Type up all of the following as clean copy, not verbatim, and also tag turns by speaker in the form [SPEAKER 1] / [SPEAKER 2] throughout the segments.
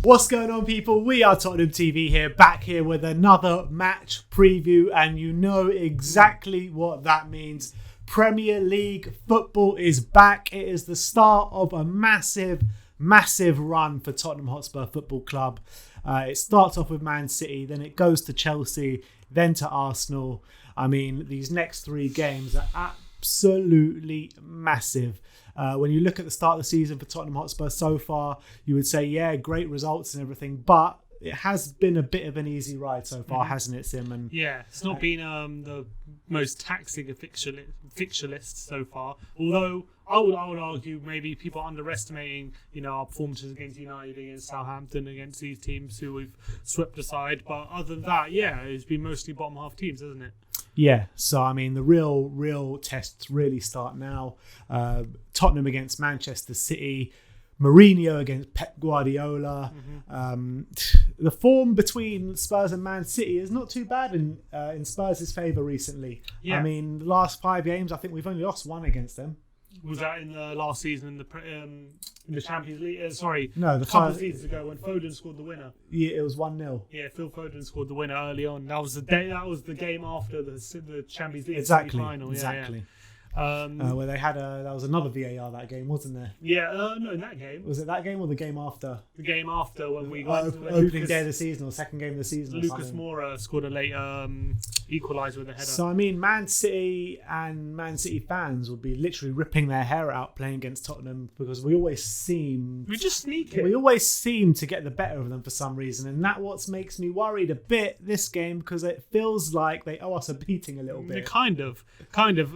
[SPEAKER 1] What's going on, people? We are Tottenham TV here, back here with another match preview, and you know exactly what that means. Premier League football is back. It is the start of a massive run for Tottenham Hotspur Football Club. It starts off with Man City, then it goes to Chelsea, then to Arsenal. I mean, these next three games are absolutely massive. When you look at the start of the season for Tottenham Hotspur so far, you would say, yeah, great results and everything, but it has been a bit of an easy ride so far, hasn't it, Sim? And
[SPEAKER 2] yeah, it's not been the most taxing fixture list so far. Although I would argue maybe people are underestimating, our performances against United, against Southampton, against these teams who we've swept aside. But other than that, yeah, it's been mostly bottom half teams, hasn't it?
[SPEAKER 1] Yeah, so I mean, the real tests really start now. Tottenham against Manchester City, Mourinho against Pep Guardiola. The form between Spurs and Man City is not too bad in Spurs' favour recently. Yeah. I mean, the last 5 games, I think we've only lost one against them.
[SPEAKER 2] Was that in the last season in the Champions League?
[SPEAKER 1] No,
[SPEAKER 2] a couple of seasons ago when Foden scored the winner.
[SPEAKER 1] Yeah, it was 1-0.
[SPEAKER 2] Yeah, Phil Foden scored the winner early on. That was the game after the Champions League final.
[SPEAKER 1] Exactly. Where they had that was another VAR that game, wasn't there?
[SPEAKER 2] Yeah, no, in that game.
[SPEAKER 1] Was it that game or the game after?
[SPEAKER 2] The game after when we got
[SPEAKER 1] opening day of the season or second game of the season.
[SPEAKER 2] Lucas Moura scored a late equaliser with a header.
[SPEAKER 1] So I mean, Man City and Man City fans would be literally ripping their hair out playing against Tottenham because we just sneak it. We always seem to get the better of them for some reason, and that's what makes me worried a bit this game because it feels like they owe us a beating a little bit.
[SPEAKER 2] Kind of.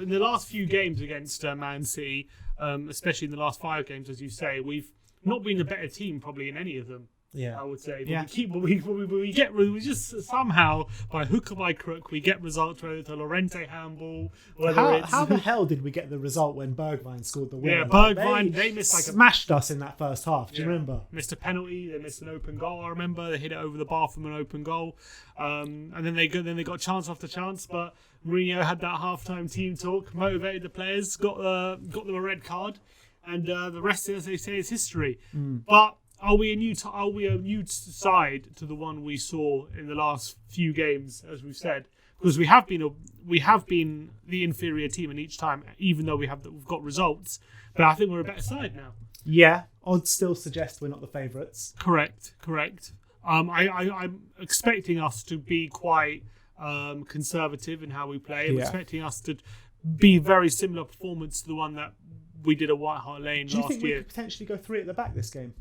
[SPEAKER 2] In the last few games against Man City, especially in the last 5 games, as you say, we've not been a better team probably in any of them. Yeah, I would say. But we just somehow, by hook or by crook, we get results, whether it's a Llorente handball,
[SPEAKER 1] how the hell did we get the result when Bergwijn scored the winner?
[SPEAKER 2] Yeah, Bergwijn, they missed
[SPEAKER 1] smashed us in that first half. Do you remember?
[SPEAKER 2] Missed a penalty, they missed an open goal. I remember they hit it over the bar from an open goal, and then they got chance after chance, but Mourinho had that halftime team talk, motivated the players, got them a red card, and the rest, as they say, is history. But Are we a new side to the one we saw in the last few games, as we've said? Because we have been the inferior team in each time, even though we've got results. But I think we're a better side now.
[SPEAKER 1] Yeah, odds still suggest we're not the favourites.
[SPEAKER 2] Correct. I'm expecting us to be quite conservative in how we play. I'm expecting us to be very similar performance to the one that we did at White Hart Lane last year.
[SPEAKER 1] Do you think we could potentially go 3 at the back this game?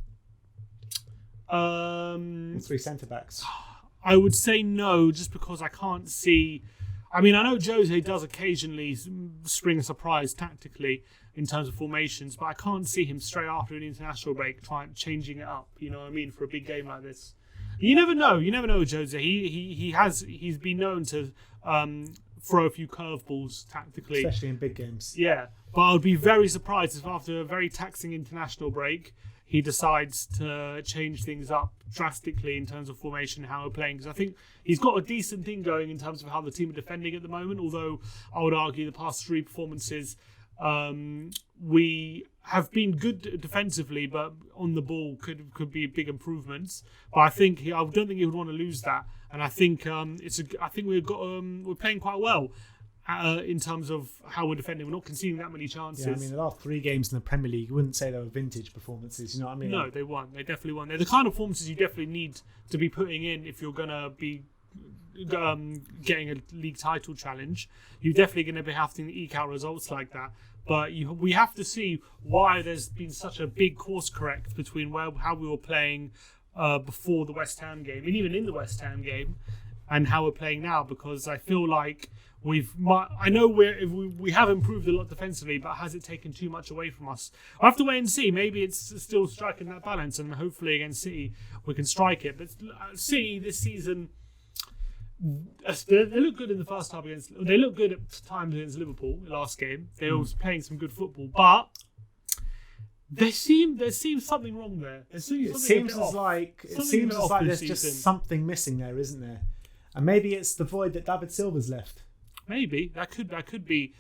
[SPEAKER 1] 3 centre-backs.
[SPEAKER 2] I would say no, just because I can't see... I mean, I know Jose does occasionally spring a surprise tactically in terms of formations, but I can't see him straight after an international break changing it up, you know what I mean, for a big game like this. You never know with Jose. He's been known to throw a few curveballs tactically.
[SPEAKER 1] Especially in big games.
[SPEAKER 2] Yeah, but I would be very surprised if after a very taxing international break, he decides to change things up drastically in terms of formation and how we're playing. Because I think he's got a decent thing going in terms of how the team are defending at the moment. Although I would argue the past 3 performances, we have been good defensively, but on the ball could be big improvements. But I don't think he would want to lose that. And I think we're playing quite well. In terms of how we're defending, we're not conceding that many chances.
[SPEAKER 1] Yeah, I mean, the last 3 games in the Premier League, you wouldn't say they were vintage performances, you know what I mean?
[SPEAKER 2] No, they weren't. They definitely weren't. They're the kind of performances you definitely need to be putting in if you're going to be getting a league title challenge. You're definitely going to be having to eke out results like that. But we have to see why there's been such a big course correct between how we were playing before the West Ham game, and even in the West Ham game, and how we're playing now, because I feel like I know we have improved a lot defensively, but has it taken too much away from us? I'll have to wait and see. Maybe it's still striking that balance, and hopefully against City we can strike it. But City this season, they look good in the first half they look good at times against Liverpool last game. They were playing some good football, but there seems something wrong there.
[SPEAKER 1] It seems like there's just something missing there, isn't there? And maybe it's the void that David Silva's left.
[SPEAKER 2] Maybe that could be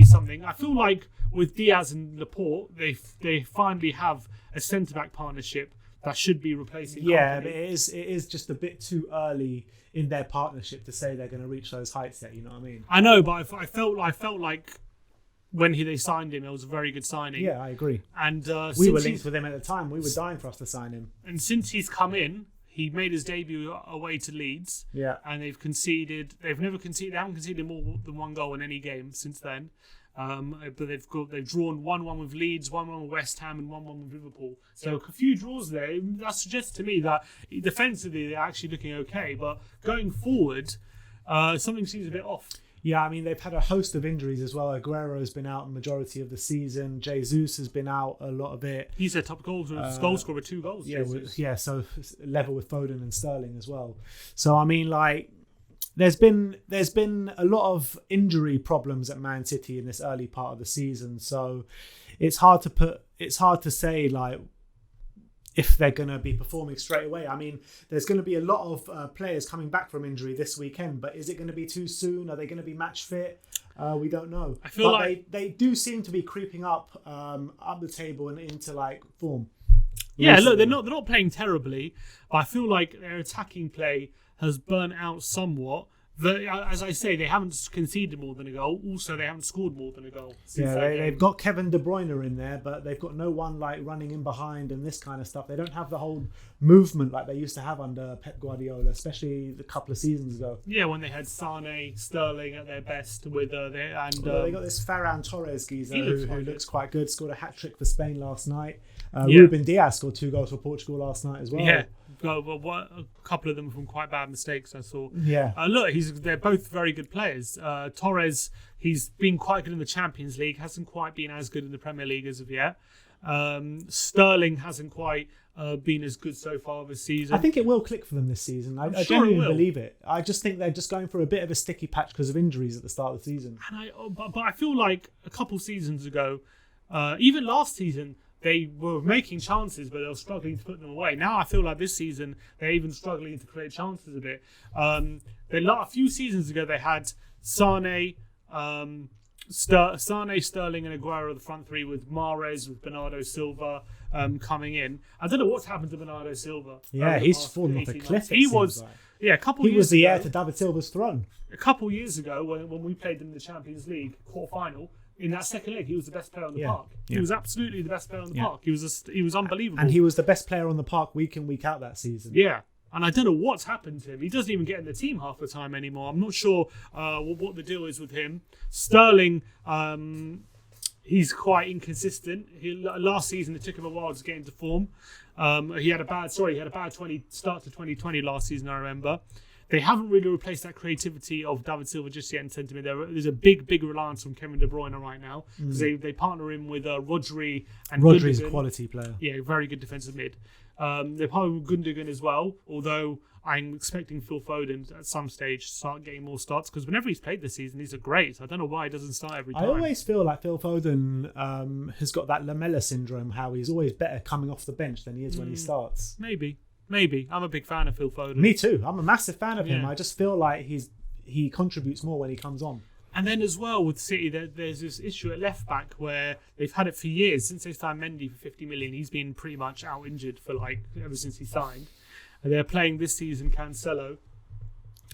[SPEAKER 2] something. I feel like with Diaz and Laporte, they finally have a centre back partnership that should be replacing.
[SPEAKER 1] Yeah,
[SPEAKER 2] Company.
[SPEAKER 1] but it is just a bit too early in their partnership to say they're going to reach those heights yet. You know what I mean?
[SPEAKER 2] I know, but I felt like when they signed him, it was a very good signing.
[SPEAKER 1] Yeah, I agree.
[SPEAKER 2] And
[SPEAKER 1] we were linked with him at the time. We were dying for us to sign him.
[SPEAKER 2] And since he's come in, he made his debut away to Leeds.
[SPEAKER 1] Yeah.
[SPEAKER 2] And they've conceded. They haven't conceded more than one goal in any game since then. But they've drawn 1-1 with Leeds, 1-1 with West Ham, and 1-1 with Liverpool. So a few draws there. That suggests to me that defensively they're actually looking okay, but going forward, something seems a bit off.
[SPEAKER 1] Yeah, I mean, they've had a host of injuries as well. Aguero's been out the majority of the season. Jesus has been out a lot of it.
[SPEAKER 2] He's their top goal scorer with 2 goals.
[SPEAKER 1] Yeah, so level with Foden and Sterling as well. So, I mean, like, there's been a lot of injury problems at Man City in this early part of the season. So it's hard to say, like, if they're going to be performing straight away. I mean, there's going to be a lot of players coming back from injury this weekend, but is it going to be too soon? Are they going to be match fit? We don't know.
[SPEAKER 2] I feel like
[SPEAKER 1] they do seem to be creeping up the table and into like form.
[SPEAKER 2] Yeah, recently. Look, they're not playing terribly, but I feel like their attacking play has burnt out somewhat. As I say, they haven't conceded more than a goal. Also, they haven't scored more than a goal.
[SPEAKER 1] Yeah, they've got Kevin De Bruyne in there, but they've got no one like running in behind and this kind of stuff. They don't have the whole movement like they used to have under Pep Guardiola, especially a couple of seasons ago.
[SPEAKER 2] Yeah, when they had Sane, Sterling at their best with they got
[SPEAKER 1] this Ferran Torres geezer who looks quite good. Scored a hat trick for Spain last night.
[SPEAKER 2] Yeah.
[SPEAKER 1] Ruben Diaz scored 2 goals for Portugal last night as well.
[SPEAKER 2] Yeah. A couple of them from quite bad mistakes, I saw.
[SPEAKER 1] Yeah.
[SPEAKER 2] They're both very good players. Torres, he's been quite good in the Champions League, hasn't quite been as good in the Premier League as of yet. Sterling hasn't quite been as good so far this season.
[SPEAKER 1] I think it will click for them this season. I genuinely believe it. I just think they're just going through a bit of a sticky patch because of injuries at the start of the season.
[SPEAKER 2] But I feel like a couple seasons ago, even last season, they were making chances, but they were struggling to put them away. Now I feel like this season, they're even struggling to create chances a bit. A few seasons ago, they had Sane, Sterling and Aguero, the front three, with Mahrez, with Bernardo Silva coming in. I don't know what's happened to Bernardo Silva.
[SPEAKER 1] Yeah, he's fallen off a cliff.
[SPEAKER 2] He was
[SPEAKER 1] the heir to David Silva's throne.
[SPEAKER 2] A couple of years ago, when we played them in the Champions League quarter-final, in that second leg, he was the best player on the park. He was absolutely the best player on the park. He was unbelievable.
[SPEAKER 1] And he was the best player on the park week in, week out that season.
[SPEAKER 2] Yeah. And I don't know what's happened to him. He doesn't even get in the team half the time anymore. I'm not sure what the deal is with him. Sterling, he's quite inconsistent. Last season, it took him a while to get into form. He had a bad start to 2020 last season, I remember. They haven't really replaced that creativity of David Silva just yet in centre mid. There's a big reliance on Kevin De Bruyne right now because they partner him with Rodri and
[SPEAKER 1] Rodri's
[SPEAKER 2] Gundogan.
[SPEAKER 1] A quality player.
[SPEAKER 2] Yeah, very good defensive mid. They partner with Gundogan as well, although I'm expecting Phil Foden at some stage to start getting more starts because whenever he's played this season, these are great. I don't know why he doesn't start every time.
[SPEAKER 1] I always feel like Phil Foden has got that Lamella syndrome, how he's always better coming off the bench than he is when he starts.
[SPEAKER 2] Maybe. I'm a big fan of Phil Foden.
[SPEAKER 1] Me too. I'm a massive fan of him. I just feel like he contributes more when he comes on.
[SPEAKER 2] And then as well with City, there's this issue at left back where they've had it for years. Since they signed Mendy for 50 million, he's been pretty much out injured for ever since he signed. And they're playing this season Cancelo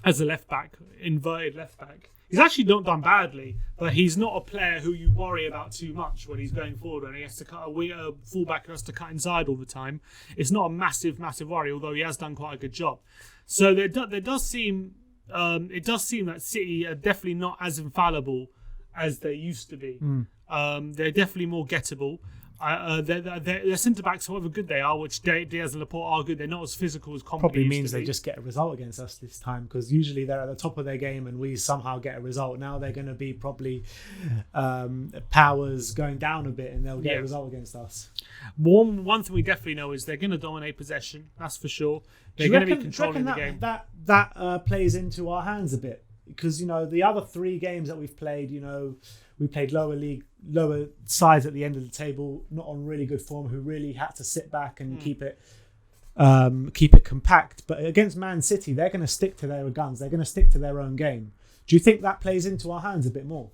[SPEAKER 2] as a left back, inverted left back. He's actually not done badly, but he's not a player who you worry about too much when he's going forward and he has to cut a fullback who has to cut inside all the time. It's not a massive worry, although he has done quite a good job. So there does seem that City are definitely not as infallible as they used to be. They're definitely more gettable. Their centre backs, however good they are, which Diaz and Laporte are good, they're not as physical as Company
[SPEAKER 1] probably
[SPEAKER 2] used
[SPEAKER 1] means
[SPEAKER 2] to be.
[SPEAKER 1] they just get a result against us this time because usually they're at the top of their game and we somehow get a result. Now they're going to be probably powers going down a bit and they'll get a result against us.
[SPEAKER 2] One thing we definitely know is they're going to dominate possession. That's for sure. They're going to be controlling the game.
[SPEAKER 1] That plays into our hands a bit because the other 3 games that we've played, we played lower sides at the end of the table, not on really good form, who really had to sit back and keep it compact. But against Man City, they're going to stick to their guns. They're going to stick to their own game. Do you think that plays into our hands a bit more?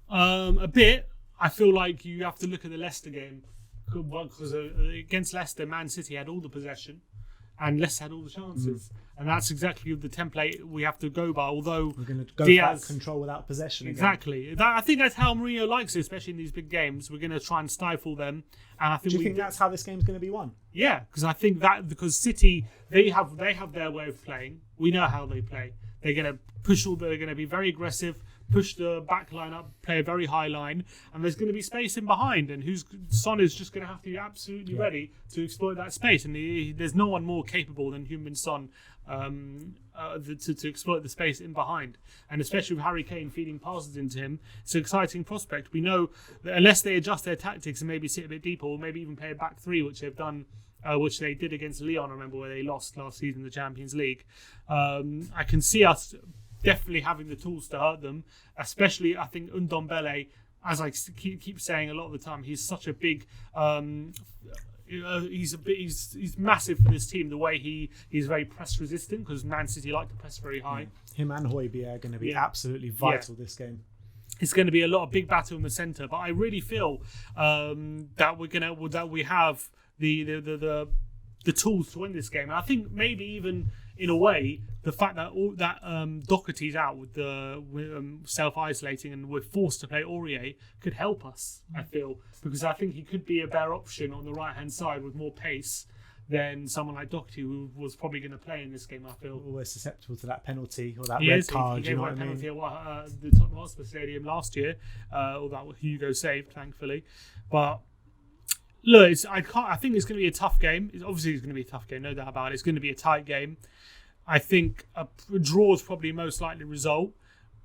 [SPEAKER 2] A bit. I feel like you have to look at the Leicester game because against Leicester, Man City had all the possession, and Leicester had all the chances, and that's exactly the template we have to go by. Although
[SPEAKER 1] we're going to go
[SPEAKER 2] Diaz,
[SPEAKER 1] for control without possession.
[SPEAKER 2] Exactly. I think that's how Mourinho likes it, especially in these big games. We're going to try and stifle them, and I think.
[SPEAKER 1] Do you think that's how this game's going to be won?
[SPEAKER 2] Yeah, because I think because City they have their way of playing. We know how they play. They're going to push all. They're going to be very aggressive. Push the back line up, play a very high line, and there's going to be space in behind. And Son is just going to have to be absolutely ready to exploit that space. And there's no one more capable than Heung-min Son to exploit the space in behind. And especially with Harry Kane feeding passes into him, it's an exciting prospect. We know that unless they adjust their tactics and maybe sit a bit deeper, or maybe even play a back three, which they've done. Which they did against Lyon, I remember, where they lost last season in the Champions League. I can see us definitely having the tools to hurt them, especially I think Ndombele, as I keep saying a lot of the time, he's such a big he's massive for this team, the way he's very press resistant, because Man City like to press very high.
[SPEAKER 1] Him and Højbjerg are going to be absolutely vital this game.
[SPEAKER 2] It's going to be a lot of big battle in the centre, but I really feel that we have the tools to win this game. And I think maybe even in a way, the fact that Doherty's out with the self-isolating and we're forced to play Aurier could help us, I feel, because I think he could be a better option on the right-hand side with more pace than someone like Doherty, who was probably going to play in this game, I feel.
[SPEAKER 1] Always susceptible to that penalty or that red card.
[SPEAKER 2] He gave a penalty at the Tottenham Hotspur Stadium last year, or that Hugo saved, thankfully. But look, I think it's going to be a tough game. Obviously, it's going to be a tough game, no doubt about it. It's going to be a tight game. I think a draw is probably most likely result,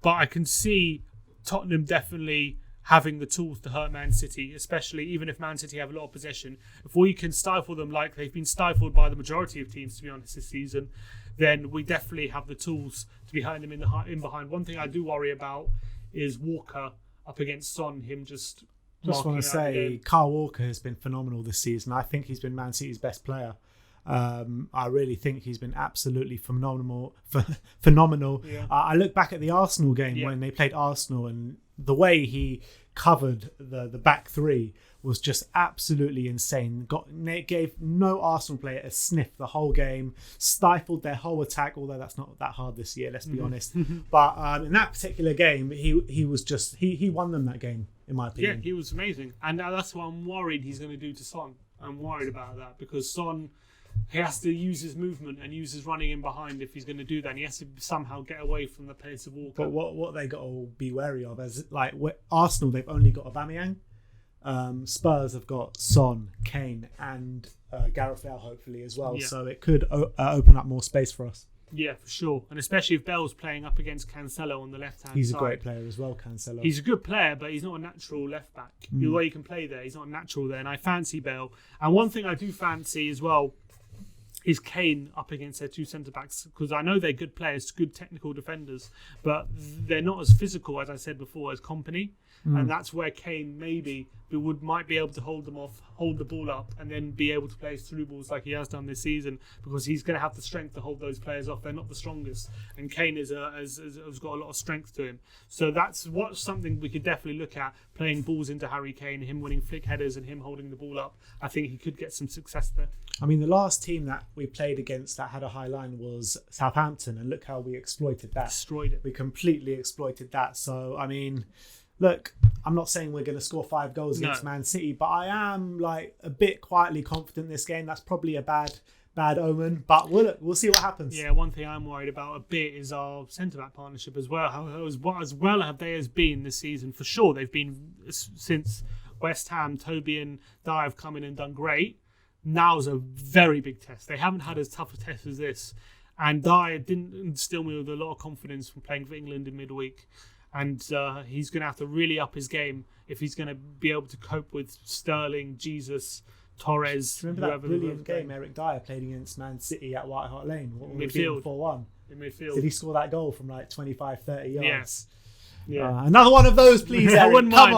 [SPEAKER 2] but I can see Tottenham definitely having the tools to hurt Man City, especially even if Man City have a lot of possession. If we can stifle them like they've been stifled by the majority of teams, to be honest, this season, then we definitely have the tools to be hurting them in behind. One thing I do worry about is Walker up against Son, him just
[SPEAKER 1] want to say, Kyle Walker has been phenomenal this season. I think he's been Man City's best player. I really think he's been absolutely phenomenal. Yeah. I look back at the Arsenal game when they played Arsenal, and the way he covered the back three was just absolutely insane. Gave no Arsenal player a sniff the whole game, stifled their whole attack, although that's not that hard this year, let's be honest. But in that particular game, he was just he won them that game, in my opinion.
[SPEAKER 2] Yeah, he was amazing, and that's what I'm worried he's going to do to Son. I'm worried about that, because Son, he has to use his movement and use his running in behind if he's going to do that. And he has to somehow get away from the pace of Walker.
[SPEAKER 1] But what they got to be wary of is, like, Arsenal, they've only got Aubameyang. Spurs have got Son, Kane, and Gareth Bale hopefully as well. Yeah. So it could open up more space for us.
[SPEAKER 2] Yeah, for sure. And especially if Bale's playing up against Cancelo on the left-hand side.
[SPEAKER 1] He's a great player as well, Cancelo.
[SPEAKER 2] He's a good player, but he's not a natural left-back. The way he can play there, he's not natural there. And I fancy Bale. And one thing I do fancy as well is Kane up against their two centre-backs, because I know they're good players, good technical defenders, but they're not as physical, as I said before, as Kompany. And that's where Kane might be able to hold them off, hold the ball up, and then be able to play through balls like he has done this season, because he's going to have the strength to hold those players off. They're not the strongest, and Kane has got a lot of strength to him. So that's something we could definitely look at, playing balls into Harry Kane, him winning flick headers and him holding the ball up. I think he could get some success there.
[SPEAKER 1] I mean, the last team that we played against that had a high line was Southampton, and look how we exploited that.
[SPEAKER 2] Destroyed it.
[SPEAKER 1] We completely exploited that. So, I mean, look, I'm not saying we're going to score 5 goals against Man City, but I am like a bit quietly confident this game. That's probably a bad omen, but we'll see what happens.
[SPEAKER 2] Yeah, one thing I'm worried about a bit is our centre-back partnership as well. As well have they been this season? For sure, they've been since West Ham. Toby and Dye have come in and done great. Now's a very big test. They haven't had as tough a test as this, and Dye didn't instill me with a lot of confidence from playing for England in midweek. And he's going to have to really up his game if he's going to be able to cope with Sterling, Jesus, Torres.
[SPEAKER 1] Remember that brilliant game Eric Dyer played against Man City at White Hart Lane?
[SPEAKER 2] Midfield.
[SPEAKER 1] 4-1.
[SPEAKER 2] In midfield.
[SPEAKER 1] Did he score that goal from like 25, 30 yards?
[SPEAKER 2] Yes. Yeah.
[SPEAKER 1] Another one of those, please, Eric.
[SPEAKER 2] I wouldn't mind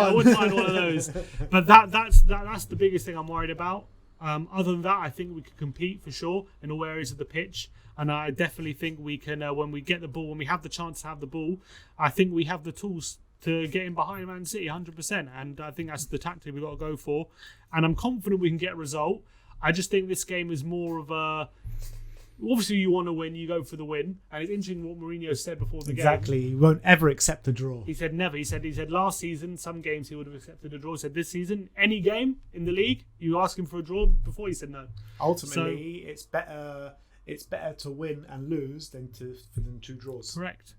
[SPEAKER 2] one of those. But that's the biggest thing I'm worried about. Other than that, I think we could compete for sure in all areas of the pitch. And I definitely think we can, when we get the ball, when we have the chance to have the ball, I think we have the tools to getting behind Man City 100%. And I think that's the tactic we've got to go for. And I'm confident we can get a result. I just think this game is more of a... Obviously, you want to win, you go for the win. And it's interesting what Mourinho said before the game.
[SPEAKER 1] Exactly. He won't ever accept a draw.
[SPEAKER 2] He said never. He said last season, some games he would have accepted a draw. He said this season, any game in the league, you ask him for a draw. Before he said no.
[SPEAKER 1] Ultimately, it's better to win and lose than for them 2 draws.
[SPEAKER 2] Correct.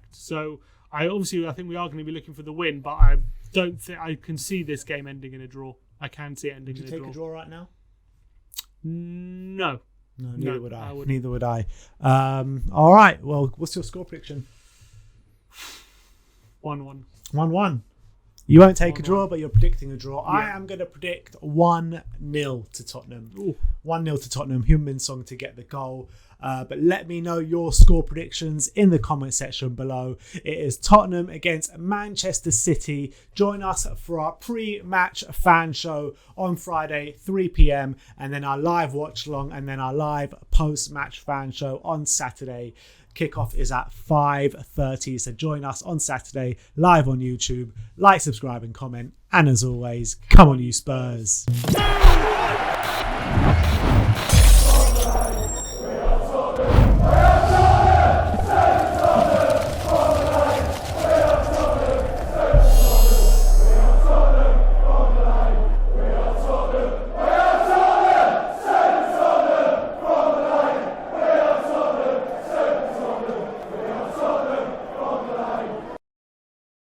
[SPEAKER 2] So I think we are going to be looking for the win, but I don't think I can see this game ending in a draw. I can see it ending in a draw.
[SPEAKER 1] Would you take a draw right now?
[SPEAKER 2] No.
[SPEAKER 1] No, neither would I.
[SPEAKER 2] wouldn't.
[SPEAKER 1] Neither would I. All right. Well, what's your score prediction?
[SPEAKER 2] 1-1.
[SPEAKER 1] 1-1. You won't take
[SPEAKER 2] 1-1.
[SPEAKER 1] a draw, but you're predicting a draw.
[SPEAKER 2] Yeah.
[SPEAKER 1] I am going to predict 1-0 to Tottenham.
[SPEAKER 2] Ooh.
[SPEAKER 1] 1-0 to Tottenham. Heung-min Song to get the goal. But let me know your score predictions in the comment section below. It is Tottenham against Manchester City. Join us for our pre-match fan show on Friday, 3 p.m. and then our live watch along and then our live post-match fan show on Saturday. Kickoff is at 5:30. So join us on Saturday live on YouTube. Like, subscribe and comment. And as always, come on you Spurs.